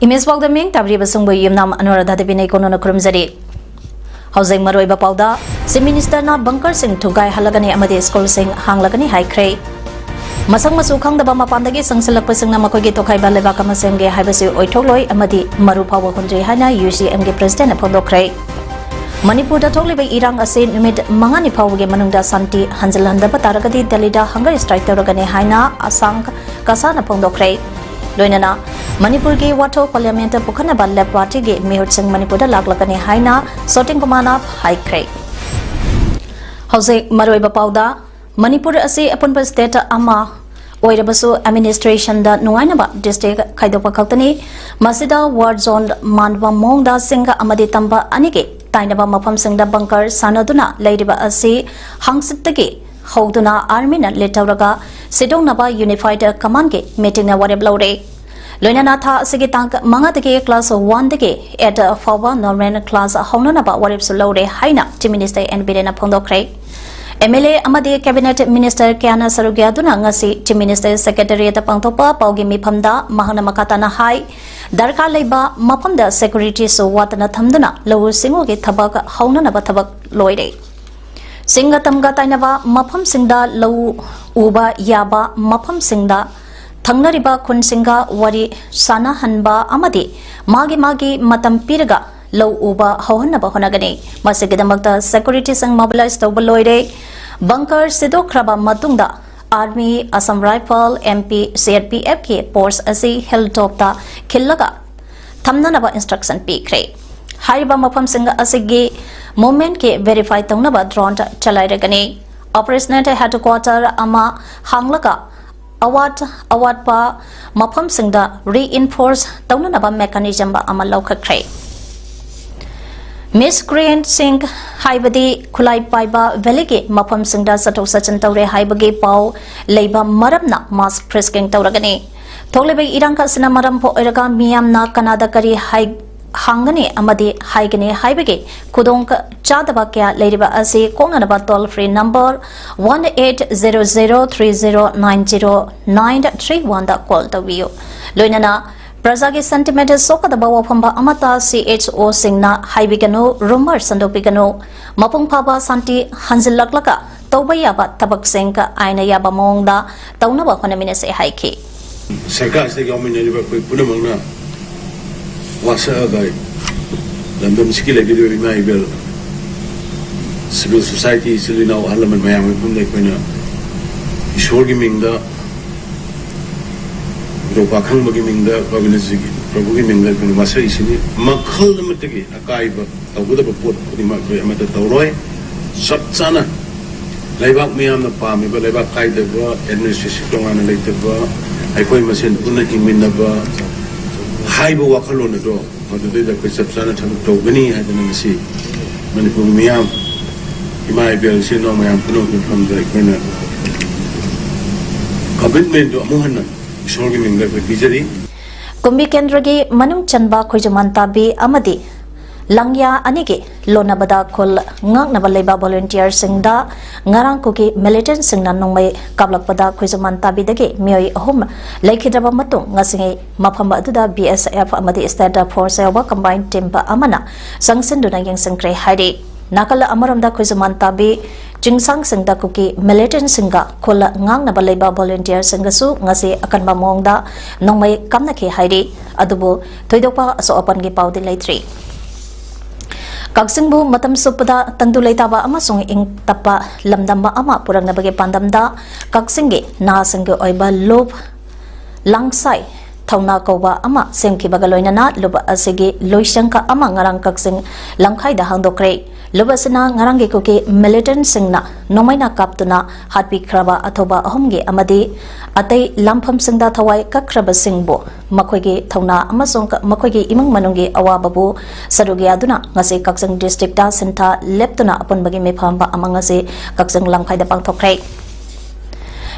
Image Paul the Ming Tabri Basung Yimnam Anuradha de Bine Kono Krumzari. Housing Maroi Bapauda, Si Minister na Bunker Singh Tugai Halagani Amadi School Sing Hanglagani High Cray. Masang Masukang the Bama Pandagi Sangsalak Pasang Namakogi Tokai Balevaka Masenge Hibasi Oitoloi Amadi Marupa Wakundri Hana UCMG President Apondo Cray. Manipur da totally by Irang Asin Umid Mangani Pawge Manunda Santi Hanselanda Pataragadi Dalida Hunger Strike Toragani Haina Asang Kasana Pondo Cray. Loinana Manipur ge Wato Parliament Pukana Balla Party ge Mehut Singh Manipur da Laglagani Haina Sorting Kumana High Cray. House Maroi Bapauda Manipur Asi upon state Ama Oirabasu administration da Nuainaba district Kaidopa Kaltani Masida Ward Zone Manwa Monda Singa Amadi Tamba Anige Tainaba Mapam Singda Bunker Sanaduna Ladiba Asi Hangsitagi Hoduna Army na Letauraga Sidong Naba Unified Command ge meeting na Wareblore. Loinanatha Sigitang Mangatake class 1 dege at Fawa Norman class Honanaba Warepsulore Haina to Minister and Bidena Pondokre. MLA Amadi Cabinet Minister Kiana Sarugiaduna Ngasi to Minister Secretary at Pangtopa Paugimi Pamda Mahana Makatana High Darka Leba Mapamda Security so Watana Tamduna Low Singogi Tabak Honanaba Tabak Loide. Singa Tamga Tainava Mapam Singda Low Uba Yaba Mapam Singda Tangnariba Kun Singa Wari Sana Hanba Amadi Magi Matam Piraga Low Uba Hohanaba Honagani Masigidamagda Security Sang Mobilized Tobaloide Bunker Sido Kraba Matunda Army Assam Rifle MP CRPF ke Force Asi Hilltopta Killaga Tamnanaba Instruction P. Hariba Mapam Singa Asigi Moment ke verify Tangnaba drone Chalairagani Operational Headquarter Ama Hanglaga Awat pa Mapam Singda reinforce Taunanaba mechanism ba Amaloka Cray. Miscreant Singh Haibadi Kulai Paiba Velige Mapam Singda Sato Sachan Taure Haibagi Pau Leba Maramna Mask Frisking Tauragani. Tolebe Iranka Sinamaram po Eraga Miamna Kanada Kari Hangani Amadi Haigani Haibagi Kudong Chadabakya Ladiba Asi Konganaba toll free number 1800309091 da call the view. Loinana Brazagi Centimeter Soka the Bawa Pamba Amata CHO Singna Haibigano Rumor Sandopigano Mapung Paba Santi Hansilaklaka Tobayaba Tabak Sinka Aina Yaba Monda Taunaba Honaminese Haiki. Sarkas the government Punamana was a guy. London skill like the civil society is now Alaman Miami from like when Ishor giving the Ropakang giving the Provoking the Masai Sini, Makal the Mataki, a Kaiba, a good of a port, Amata Tauroi, Sapsana, Laibak me on the palm, but Laibak Kai the administration and later, I call myself Unaking Mindaba, Haibo Wakalo on the door, or the day that Sapsana Togani had an MC, Manipur Miam. My bill, she know my promotion from the commitment to Mohana, showing the Vijay. Kumbi Kendragi, Manum Chanba Kujamantabi, Amadi, Langya Anigi, Lonabada Kul, Ngangabaleba volunteer Singda, Ngarang Kuki, militant Singna Nome, Kablapada Kujamantabi Dagi, Mio Home, Lake Hidabamatung, Nasingi, Mapamba Duda, BSF Amadi Stada Force, combined Timba Amana, Sangsinduna Yang Sankre Heidi. Nakala Amaramda Kuzamantabi, Jingsang Singda Kuki, Militant Singa, Kula Ngang Nabaleba volunteer Singasu, Ngasi Akan Bamongda, Nongmay Kamnaki Heidi, Adubu, Toidopa, so open Gipaudi Latri. Kagsingbu Matam Supada, Tandulaitaba Amasung Ing Tapa, Lamdamba Ama, Purang Nabagi Pandamda, Kagsingi, Nasinga Oiba Lob, Langsai, thawna kauba ama semkhibaga loinana luba asigi loisangka ama ngarang kaksing lamkhai da hangdokre luba sina ngarang ge kuki militant singna nomaina kaptuna hatpi khraba athoba ahumge amadi atai lampham singda thawai kakraba singbo makhoi thawna amasong makhoi imang manungi awababu sarugi aduna ngase kaksing district da senta leptuna apunbagi mephamba amangase kaksing lamkhai da pangthokre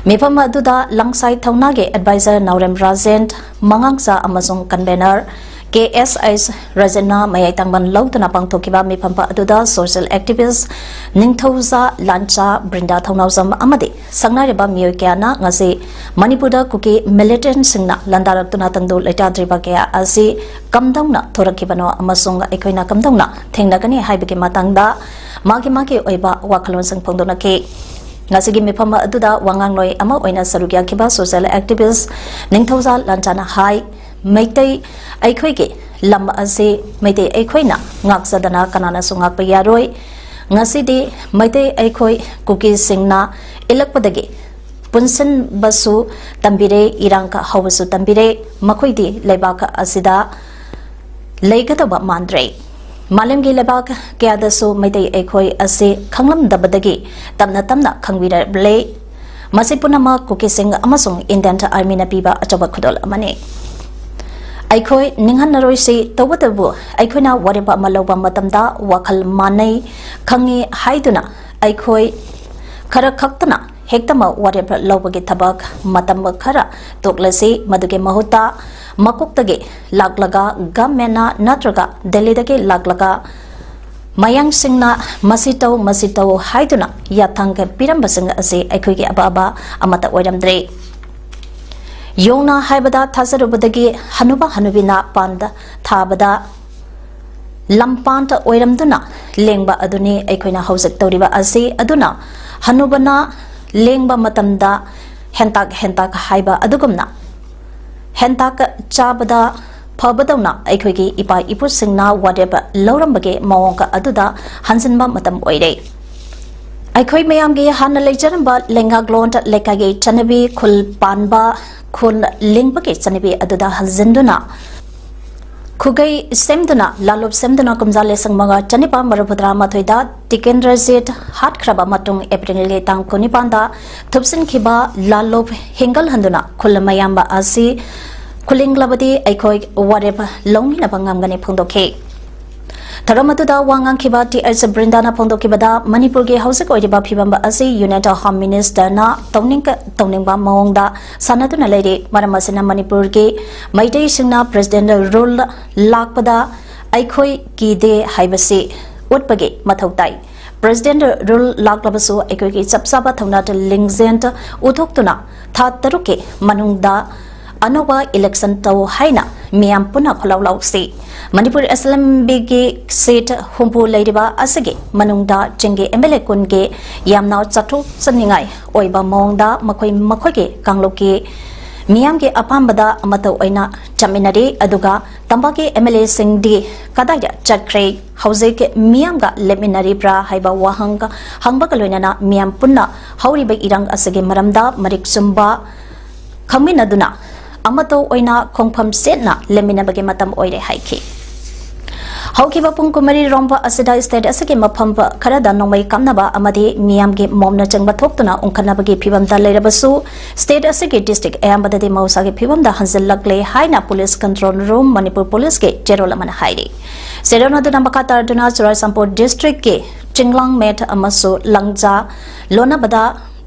Mifam aduda langsai thaunage advisor Naurem Rajent mangangsa amasung convener KSIS Rajena mayai tangban lautuna pangthokiba mifam aduda social activist Ningthauza Lancha Brinda Thaunausam amadi sangnariba miyoi kyana ngasi Manipurda kuki militant singna landaraktuna tangdu letadriba kya asi kamdongna thorakibano amasung ekoina kamdongna thengnagani haibagi matangda magi oiba wakalon sang phongdona ke Ngasigi mifama aduda wangang noi ama oina sarugya kiba social activist Ningthauza Lanchana hai maitai aikhoige lam ase maitai aikhoina ngaksadana kanana sungak payaroi ngasidi maitai aikhoi kuki singna ilakpadagi punsan basu tambire irangka hawasu tambire makhoidi leibaka asida leigataba mandre Malamgi lebak kayadasu maitai aikhoi ase khanglam dabadagi tamna khangwira ble masipunama kuki sing amasung Indian Army na piba achoba khudol amani aikhoi ninghan naroi se tawatabu aikhoina wariba maloba matamda wakhal manai khangi haiduna aikhoi khara khaktana hektama wariba lobagi thabak matam khara toklasi maduge mahuta Makuktage laglaga gamena natraga Delhi-dage laglaga mayang singna masitau haiduna yathangka piramba sing ase aikhoige aba amata oiramdre yongna haibada thasarubadagi hanuba hanubina panda thabada lampanta oiramduna lengba aduni aikhoina hausek tawriba ase aduna hanubana lengba matamda hentak haiba adugumna Hentak chabada phabadawna aikhoigi ipa ipu singna wadeba laurambage mawongka aduda hansinba matam oire aikhoi mayamge hanna leijaramba lenga glont lekage chanabi khul panba khun lingbage chanabi aduda hanzinduna Khugai semduna lalop semduna kumjale sangmaga chanipa marubhadra mathoida tikendrajit hat khraba matung April ge tang konipanda thupsin khiba lalop hingal handuna khulamayamba asi khulinglabadi aikhoi warep longni na bangamgani phongdokhe Tharamatuda wangang khiba TS Brindana phongdokibada Manipur ge hausik oidiba phibamba asi United Home Minister na towningba mawongda sanaduna leire maramasina Manipur ge maitai singna president rule lakpada aikhoi kide haibasi utpage mathautai President rule laklabasu aikhoi ge chapsaba thongna lingjent uthoktuna tha taruke manungda Anoba election taw haina miyam puna kholaw se Manipur Assembly ge seat humpu leiriba asage manungda chenge MLA kunge yamnaw chathu saningai oiba mongda makhoi ge kangloke miyam ge apambada amata oina chaminari aduga tambage MLA singdi kadaya chakre hause ke miyam ga leminari pra haiba wahanga hangba kaloinana miyam punna hauriba irang asage maramda marik sumba khaminaduna Amato oina kongpham setna lemina bage matam oire haiki Haukiba pungkumari romba asida state asake mapamba kharada nongmai kamnaba amadi miyamge momna changba thoktuna ungkhanabage phibamda leirabasu state asake district ayambadade mausage phibamda hanzallakle haina police control room Manipur police ke jerolamana hairi seronaduna makatarduna Churaisampur district ke chinglang met amasu langja lonabada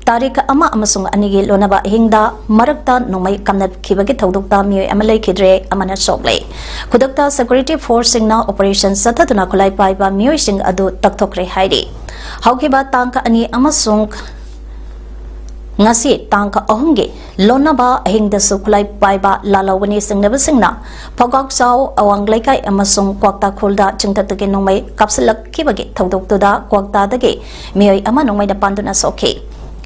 Tarik ama amasung anigi lonaba hingda marakta nomai kamnat khibagi thodokta mi amalai khidre amana sogle khudakta security force singna operation sathaduna khulai paiba mi sing adu takthokre hairi haukiba tangka ani amasung ngasi tangka ahumge lonaba hingda suklai paiba lalawani singnaba singna phogak saw awanglai kai amasung kwakta khulda chingtatge nomai kapsalak khibagi thodoktuda kwakta dage mi ama nomai da panduna sokhe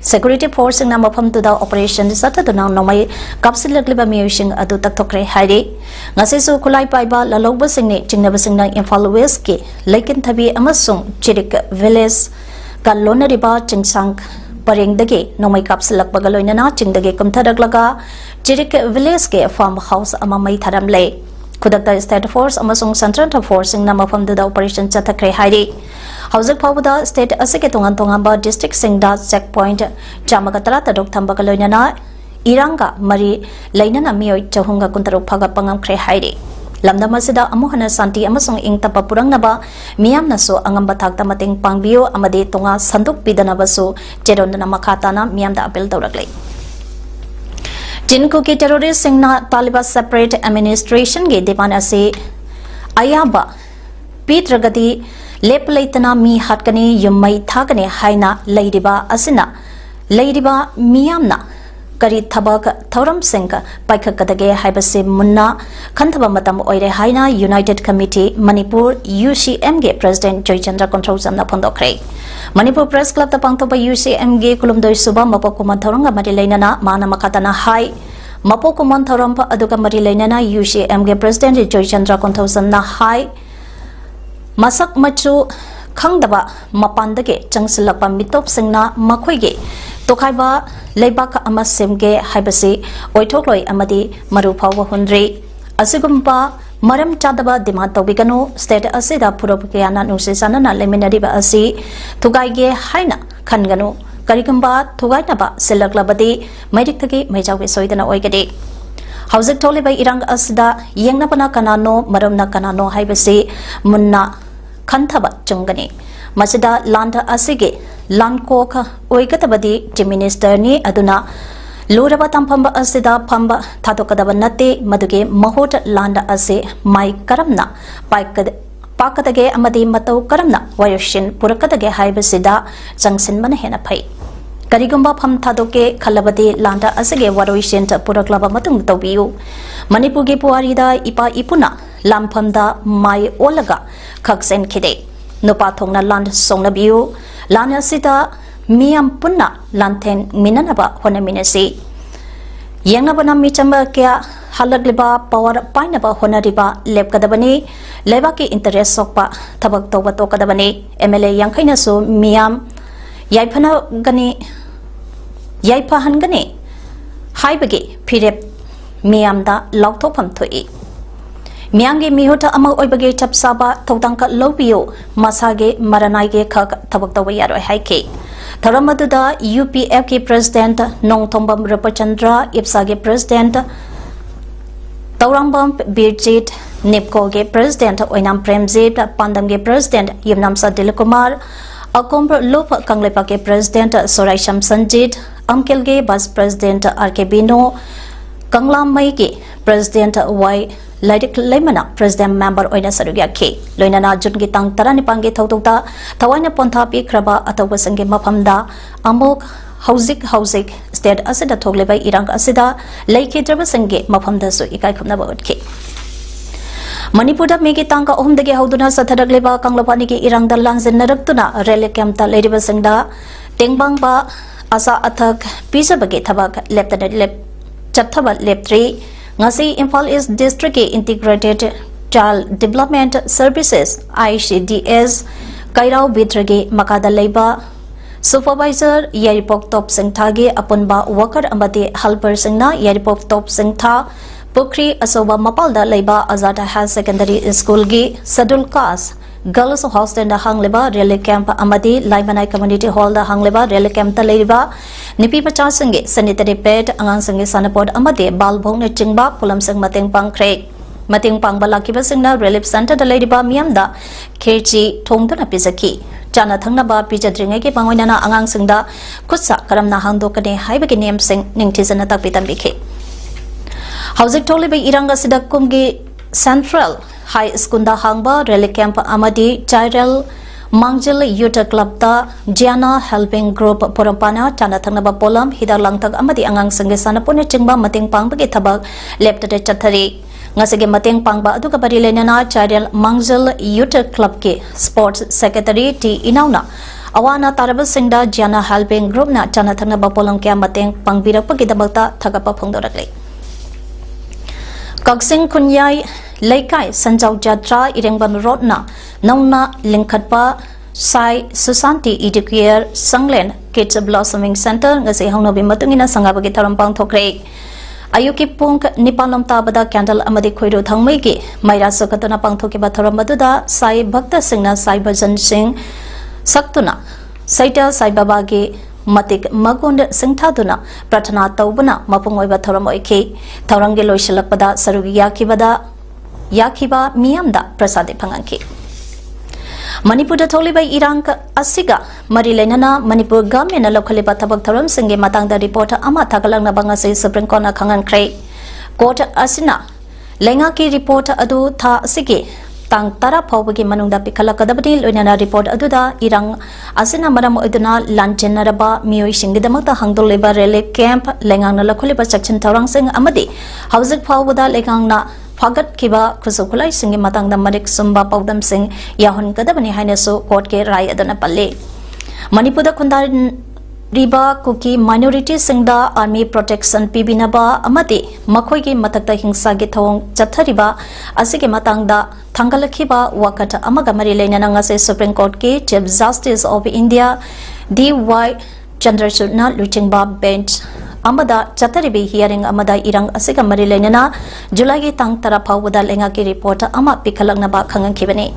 Security force na mafam to the operation sataduna nomai kapsilagliba miyusing adu takthokre hairi ngase su khulai paiba lalogba singni chingnaba singna Imphal West ke Laikin Thabi amasung Chirik village ka lonariba chingsang parengdagi nomai kapsalakbaga loinana chingdagi kumtharaklaga Chirik village ke farm house ama mai tharamle khudakta state force amasung central force singna mafamduda operation chathakre hairi hausak phawda state asike tongan tongamba district singda checkpoint chamaga tara tadok thambaka loinana iranga mari lainana mioi chahunga kuntaruk phaga pangam khre hairi lamdam asida amuhana santi amasung ingtapa purangnaba miyamna so angamba thakta mating pangbiyo amade tonga sanduk pidana so cherondana makhatana miyamda appeal tawraklei जिनको की terrorist सिंगना तालिबा separate administration के दीवाना से अयाबा पीत्रगति लेप लेतना मी हटकने युमई थाकने हाइना लैरिबा असिना लैरिबा मियामना करी थबक थौरम सिंह पाइखकदगे हाइबसे मुन्ना खंथबा मतम ओइरे हाइना यूनाइटेड कमिटी मणिपुर यूसीएम के प्रेसिडेंट जयचंद्र कंट्रोलजमना फोंदोखरे मणिपुर प्रेस क्लब ता पांगथोबा यूसीएम के कुलुमदोय सुबा मपोकुमन थौरंगा मरि लैनाना माना मखाताना हाई मपोकुमन थौरम अदुगा मरि लैनाना यूसीएम के प्रेसिडेंट जयचंद्र कंट्रोलजमना हाई मसक मचु खंगदबा मपानदगे चंगसिलपा मितोप सिंगना मखोइगे तोखाइबा लेबाक अमा सेमगे हाइबसे ओइथोक्लोय अमदि मरुफाव हुनद्री असिगुम्बा मरम चादबा डिमांड तौबिगनो स्टेट असिदा पुरोपकियाना नुसे सानना लेमिनरिबा असि थुगाइगे हाइना खनगनो करिगुम्बा थुगाइनबा सिलक्लबदि मैरिकथगी मैजावे सोइदना ओइगदे हौजिक थोलिबा इरांग असिदा येंगनबना कनानो मरमना कनानो हाइबसे मुन्ना खंथबा चुंगनी मसिदा लांड असिगे लांकोक ओइगतबदि चिफ मिनिस्टर नि अदुना लोरबा तंफंबा असिदा फंबा थातोकदबा नते मदुगे महोट लांड असे माइ करमना पाकदगे अमदि मतौ करमना वायोशिन पुरकदगे हाइबसिदा जंगसिनबना हेना फै करिगुम्बा फम थादोके खलबदि लांडा असिगे वारोइशिन पुरकलबा मतुंग तौबियु मणिपुरगे पुवारिदा इपा इपुना लामफमदा माइ ओलगा खक्सेन खिदे नुपा थोंगना लांड सोंगनबियु लांड असिदा मियाम पुन्ना लांथेन मिननबा होनमिनसी येंगनबना मिचंबा क्या हलगलिबा पावर पाइनबा होनरिबा लेपकदबनी लेबाकी इंटरेस्ट सोकपा थबक तौबा तोकदबनी एमएलए यांखैनसु मियाम याइफना गनी याइफाहनगनी हाइबगे फिरेप मियामदा लाउथोफम थोई मियांगे मिहोटा अमा ओइबगे चपसाबा थौदांका लौबियो मसागे मरनाइगे खक थबक तौबा यारोय हाइके थरमदुदा यूपीएफ के प्रेसिडेंट नोंगथोंबम रपचंद्र इप्सा के प्रेसिडेंट तौरांबम बीरजीत निपको के प्रेसिडेंट ओइनाम प्रेमजीत पांडम के प्रेसिडेंट यमनामसा दिलकुमार अकोम्बर लोप कंगलेपा के प्रेसिडेंट सोराइशम संजीत अमकेल के vice president R K Bino Kanglamei के प्रेसिडेंट वाई लाइडिक लेमना प्रेसिडेंट मेंबर ओइना सरुग्याखे लोइनाना जुन की तांग तरा निपांगे थौतौता थवाइना पोंथा पिख्रबा अतौबा संगे मफमदा अमोक हौजिक स्टेट असिदा थोगलेबा इरांग असिदा लेखेद्रबा संगे मफमदासु इकाय खुमनाबा उठखे मणिपुरदा मेगी तांका ओहमदगे हौदुना सथरगलेबा कांगलपानी के इरांगदा लांजिनरक्तुना रेले कैंपता लेरिबा संगदा टेंगबांगबा आसा अथक पिजबगे थबक लेफ्टनेंट लेप चथबा लेप्त्री ngasi Imphal East District ke Integrated Child Development Services ICDS Kairao Bitrage Makada Leiba Supervisor Yaripok Top Singthage apunba worker amadi helper singna Yaripok Top Singtha Pukri Asoba Mapalda Leiba Azada High Secondary School ge Sadul Kas Girls Hostel da hangleba rally camp amadi Laibanai Community Hall da hangleba rally camp ta leiba nipi pacha sange sanitary pad angang sange sanapod amadi balbong ne chingba pulam sang mateng pangkhre mateng pangba lakiba singna relief center da leiba miamda kherchi thongduna pisaki chana thangna ba pijadringai ke pangoinana angang singda khutsa karamna hangdokane haibagi name sing ningthizana takpitam bikhe hauzik tholiba iranga sidakumgi central High School da hangba rally camp amadi Chiral Mangjil Youth Club da Giana Helping Group Porompana Chana Thangnaba Polam Hidar Langtag amadi angang sange sanapone chingba mating pangbagi thabak leptate chathari ngasige mating pangba aduga bari lenana Chiral Mangjil Youth Club ke Sports Secretary T Inauna awana taraba singda Giana Helping Group na Chana Thangnaba Polam ke mating pangbirapagi dabakta thagapa phongdorakle Kaksing Kunyai Laikai Sanjau Jatra Irengbam Rodna Nauna Linkatpa Sai Susanti Educare Sanglen Kids Blossoming Center ngasi hongno bi matungina sangabagi tharam pangthokre Ayuki pung nipalom tabada candle amadi khoiru thangmai gi maira sakatuna pangthokiba tharam maduda Sai Bhakta Singna Sai Bhajan Singh Saktuna Saita Sai Baba gi matik magund singthaduna prathana taubuna mapung oiba tharam oikhi thaurangi loisilakpada sarugi yakhiba miyamda prasade phangangki Manipur da tholiba irang asiga mari lenana Manipur government lokhaliba thabak tharam singe matangda report ama thagalang na bangase Supreme Court na khangan khrei court asina lenga ki report adu tha asige tang tara phawbagi manungda pikhalakadabani loinana report aduda irang asina maram oiduna lanchenaraba miyoi singidamakta hangdoleba relief camp lengang na lokhaliba section tharang sing amadi hauzik phawbada lengang na Fagat kiba kusukulai singi matangda marik sumba PAODAM sing yahon kadabani hainesu court ke rai adana palle Manipur da kundar riba kuki minority singda army protection pibinaba amati makhoi gi matakta hingsa gi thong chathariba asige matangda thangalakhiba wakata amaga mari leinana ngase Supreme Court ke Chief Justice of India D.Y. Chandrachud na luchingba bench Amada Chataribi hearing Amada Irang Asika Mari Lenana, Julagi Tang Tarapau with the Lengaki reporter Ama Pikalangaba Kangan Kibani.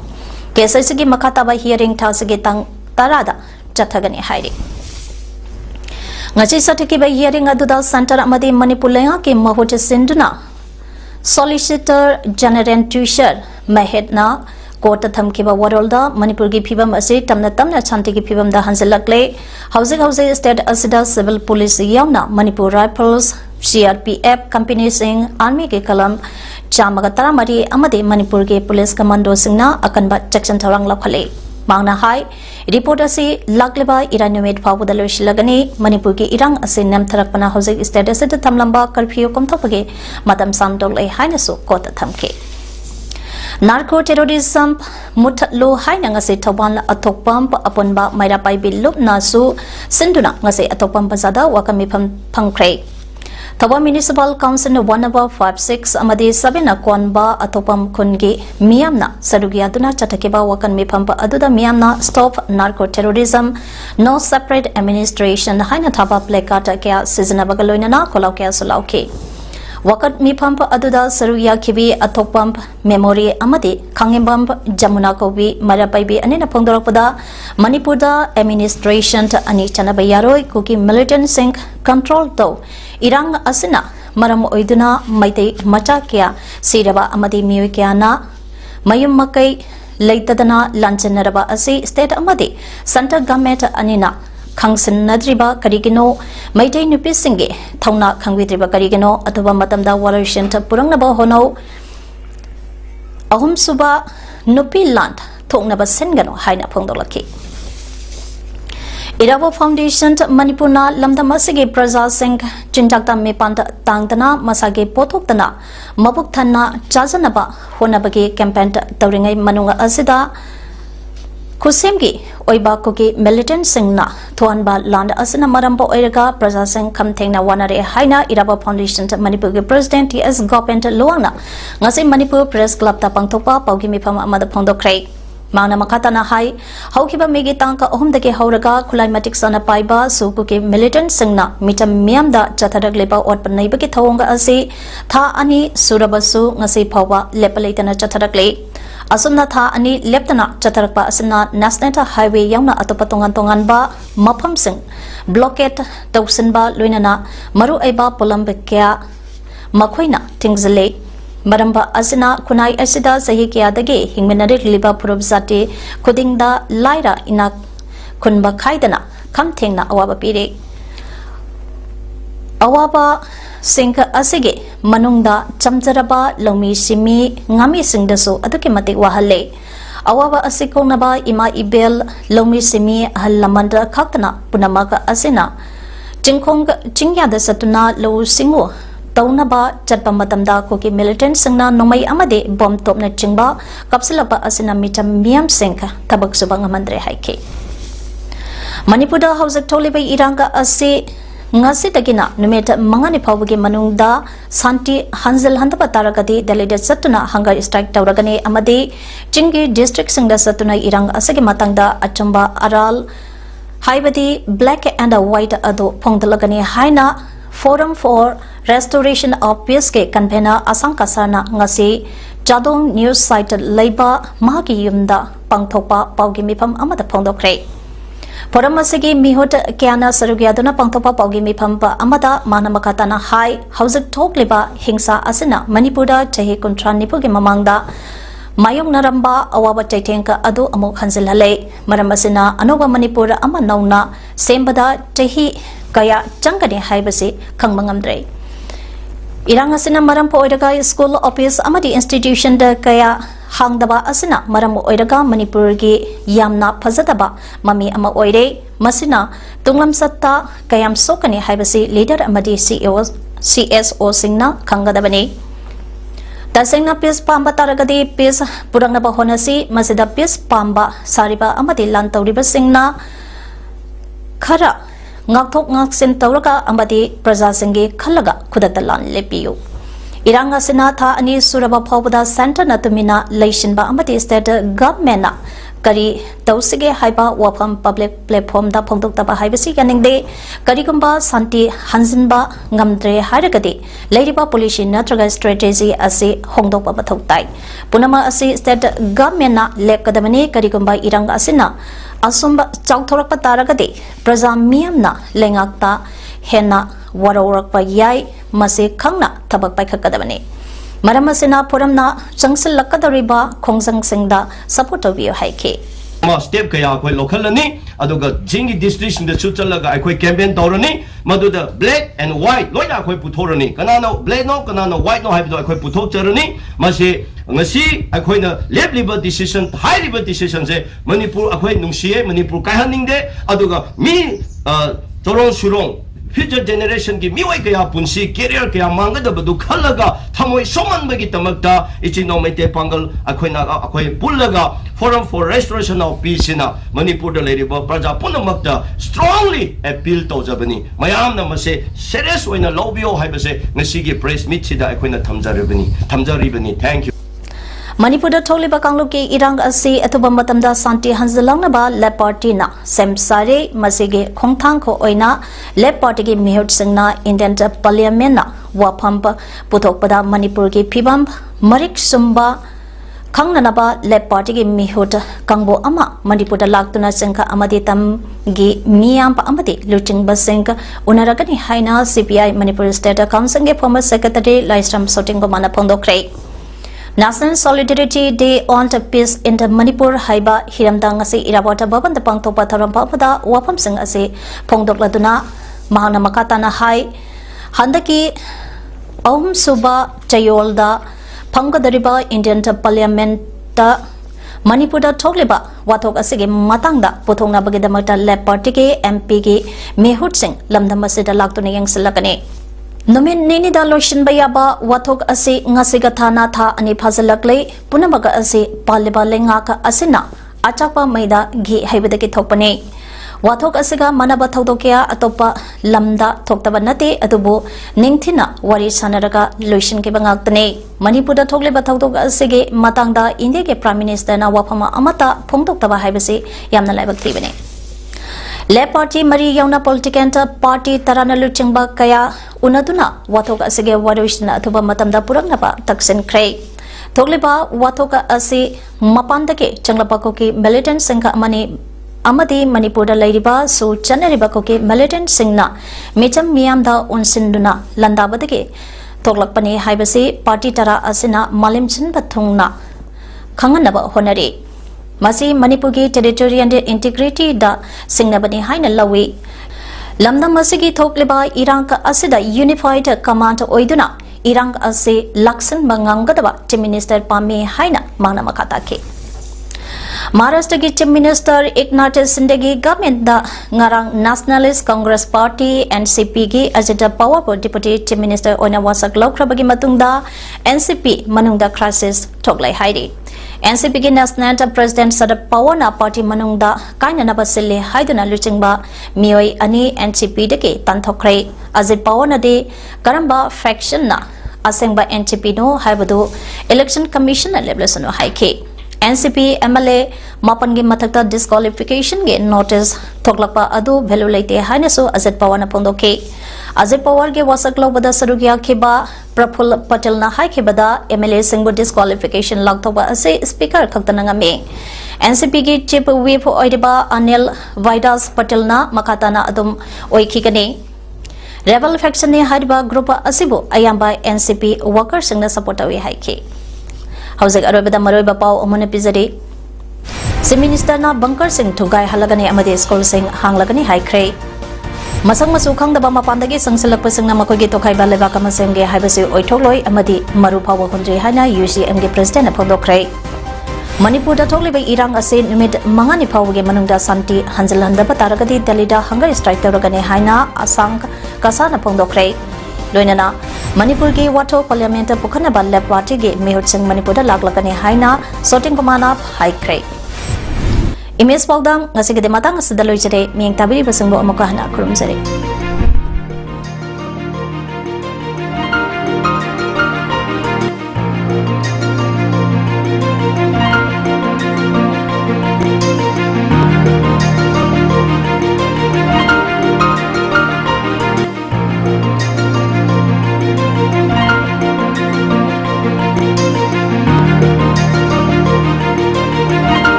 Kesasigi Makataba hearing Tasigi Tang Tarada, Chatagani Heidi. Ngachi Satikiba hearing Aduda Santa Amadi Manipulenga Kim Mahote Sinduna. Solicitor General Tushar Mahedna. Kota thamkiba warolda Manipur gi phibam ase tamna chanti gi phibam da hanselakle housing state asida civil police yauna Manipur Rifles CRPF company sing army ge kalam chamaga taramari amade Manipur ge police commando singna akanba section tharang lakhale mangna hai report ase lakleba iranumet phawda loisilagani Manipur ge irang ase nam tharakpana housing state asida thamlamba curfew komthopage matam samdol ai hainasu kota thamke Narco terrorism mutlo haina ngase thoban atokpam aponba maira pai bilup nasu sinduna ngase atokpam bazada wakami phangkhrei Thawa Municipal Council 1/56 amadi 7 konba atopam khungi miyamna sarugia duna chatakiba wakan miphampa aduda miyamna stop narco terrorism no separate administration haina thaba placard kya season bagaloina kolau kya sulauke Wakat mi pump aduda saruya kibi atopam memory amadi kangembam jamuna kobi marapaibi anina pongdorakpada Manipurda administration ani chanabayaroi kuki militant sing control do irang asina maram oiduna maite macha kya siraba amadi mioi kya na mayum makai leitadana lanchanaraba asi state amadi center government anina Kangsin Nadriba Karigino, Maite Nupisinge, Tauna Kangwidriba Karigino, Atoba Matamda Watershed Purangnaba Hono Ahum Suba Nupi Land, Tongnaba Sengano, Haina Pondolaki. Irabo Foundation Manipuna Lamdamasigi Praza Singh Chintakta Mipanta Tangdana Masagi Potoktana Mabuktana Jazanaba Honabagi campaign Tauringai Manunga Azida Kusimgi Oiba Kuki militant singna Tuanba land asina marambo oiraga Praza Singh Kamtengna Wanare Haina Iraba Foundation Manipur President T.S. Gopent Luangna Ngasi Manipur Press Club Tapangtopa Paugimi Pama Amada Pondokrai Mana Makatana Hai Haukiba Megi Tanka Ohumdake Hauraga Climatic Sana Paiba Sukuki militant singna Mitam Miamda Chatarak Lepa Otpanabaki Taonga Asi Tha Ani Surabasu Ngasi Pawa Lepalaitana Chatarakle Asumna tha ani leptana chatarakpa asina National Highway yauna atopatongan ba mafam sing blockade tausin ba loinana maru aiba polambekya makhoina tingzale maramba asina kunai asida sahi kya dage hingmenare liba purobzate kudingda laira ina kunba khaidana kamthengna awaba pire awaba Singka asige manungda chamjaraba lomi simi ngami singdaso aduki matik wahale awaba asikonaba ima ibel lomi simi halamanda khaktana punamaka asina chingkhong chingyada satuna lo singo taunaba chatpa matamda koki militant singna nomai amade bom topna chingba kapsilapa asina mitam miam singka tabak subang amandre haike Manipurda hausak tolibai iranga ase ngasidagina numit mangani phawgi manungda santi hanzil handaba taragadi delegate satuna hunger strike tawragani amadi chingi district singda satuna irang asagi matangda achamba aral haibadi black and white ado phongdalagani haina Forum for Restoration of Peace ke convener Asang Kasarna ngasi Jadong News site Leiba Mahagi Yumda Pangthopa Paugi Mipam Amada Phongdokre Forum asigi mihot kyana sarugyaduna Pangthopa Paugi Mipam pa Amada Manamakatana Hai Hausak Thokliba Hingsa Asina Manipura Chahi Kuntran Nipugi Mamangda Mayong naramba awaba chaitengka adu amuk hansilhale maramasina anoba Manipura ama nauna sembada chahi kaya changkani haibasi khangmangamdre irang asina maram po oiraga school office amadi institution da kaya hangdaba asina maram oiraga Manipur gi yamna phajadaba mami ama oire masina tunglam satta kayam sokani haibasi leader amadi CSO singna khangadabani tasengna peace pamba taragadi peace purangnaba honasi masida peace pamba sariba amadi lan tawriba singna khara ngakthok ngaksin tawraga amadi praja singi khalaga khudata lan lepiyu iranga sina tha ani suraba phawbada center na tumina leishinba amadi state government na kari tawsige haiba wafam public platform da phongdok taba haibasi kaningde karigumba santi hanzinba ngamdre haragadi leiriba policy natraga strategy ase hongdok ba thoktai punama ase state government na lekadamani karigumba iranga asina asumba chawthorakpa taragadi praja miyamna lengakta hena warawrakpa yai mase khangna thabak paikakadabani maramasina foramna changsil lakadariba khongjang singda support tobiyo haike ma step kaya akoi local ni aduga jingi district in the chutalaga akoi campaign tawrani maduda black and white loina akoi puthorani kanano black no kanano white no haibido akoi puthokcharani mase ngasi akoi na left liver decision high liver decision se manipur akoi nungsiye manipur kaihaningde aduga mi torong surong future generation ki miwai kaya punsi career kaya mangada badu khalaga thamoi soman bagi tamakta ichino mete pangal akoi pullaga Forum for Restoration of Peace na Manipur da leriba praja punamakta strongly appeal to jabani mayam na mase serious oina lobby haibase ngasigi press meet sida akoina thamjaribani thank you Manipur da tholiba kangluki irang asi athuba matamda santi hanzalangna ba lab party na semsare masige khongthang kho oina lab party gi mihut singna Indian parliament na wafam puthokpada Manipur gi phibam marik sumba khangnanaba lab party gi mihut kangbo ama Manipur da laktuna singka amadi tam gi miyam pa amadi luching basing unaragani haina CPI Manipur State Council ge former secretary Laisram Sotinggo mana phongdokre National Solidarity Day on Peace in the Manipur haiba hiramdang ase irabota baban da pangthopa tharampa pada wafam sing ase phongdokladuna mahana makatana hai handaki ahum suba chayolda phanggadariba Indian Parliament ta Manipur da thogliba wathok ase ge matangda puthongna bagidamata lab party ke MP ge mehut sing lamdam ase da laktuna yangsilakani Nomin nini da lotion bayaba wathok ase ngasiga thana tha ani phazalakle punamaga ase paliba lenga ka asina achakpa maida gi haibadaki thokpane wathok asega manaba thodokya atopa lamda thoktaba nate adubu ningthina wari sanaraga lotion ke bangaktane Manipur da thogle ba thodok asege matangda India ke Prime Minister na wafama amata phongdoktaba haibase yamna laibak tibane Lab Party Mari Yauna Political Party Tarana Luchingba Kaya Unaduna Watoka Asige Wadwishna Atuba Matamda Purangnaba Taksin Kray Togliba Watoka Asi Mapandake Changlapakoki Militant Singha Mani Amadi Manipur Ladiba Su Chanaribakoki Militant Singna Micham Miamda Unsinduna Landabadake Toglakpani Haibasi Party Tara Asina Malimchin Bathungna Kanganaba Honari Masi Manipur gi territorial integrity da singnabani haina lawi lamdam masigi thokleba irang ka asida unified command oiduna irang ase laksan manganggadaba chief minister pami haina mangna makata ke Maharashtra ki chief minister Eknath Shinde government da ngarang Nationalist Congress Party NCP gi ajita powerful deputy chief minister oina wasak laukrabagi matungda NCP manungda crisis thoklai hairi NCP ki National President Sarab Pawar na party manungda kaina na basile haiduna luchingba mioi ani NCP deke tanthokre Ajit Pawar na de karamba faction na asengba NCP no haibadu election commission na leblesano haike NCP MLA mapangi mathakta disqualification ge notice thoklakpa adu value leite haina so Ajit Pawar na pondoke Ajit Pawar ge wasak lobada sarugya khiba Praful Patel na hai khibada MLA singbu disqualification lagthoba ase speaker khaktananga me NCP ge chief whip oidiba Anil Vaidas Patel na makatana adum oikhikani rebel faction ne hariba group asibu ayamba NCP worker singna support awi haike Hausik arobada maroiba pau omone pizari si minister na bunker sing thugai halagani amade school sing hanglagani haikre Masang masukang daba mapandagi sangsilak pasang na makogi to kay baleba kamasenge haibasi oitoloi amadi marupawa kundri hana UCM ge president na pondokray Manipur da togliba irang ase numit mangani pawge manungda santi hanjalanda bataragadi dalida hunger strike toragane haina asang kasana pondokray loinana Manipur ge wato parliament pukhana balle party ge mehut sing Manipur da laglagane haina sorting komana haikray Image PAODAM ngasi gede matang sedaloi jere miyang tabiri basengbo amakahna kurum jere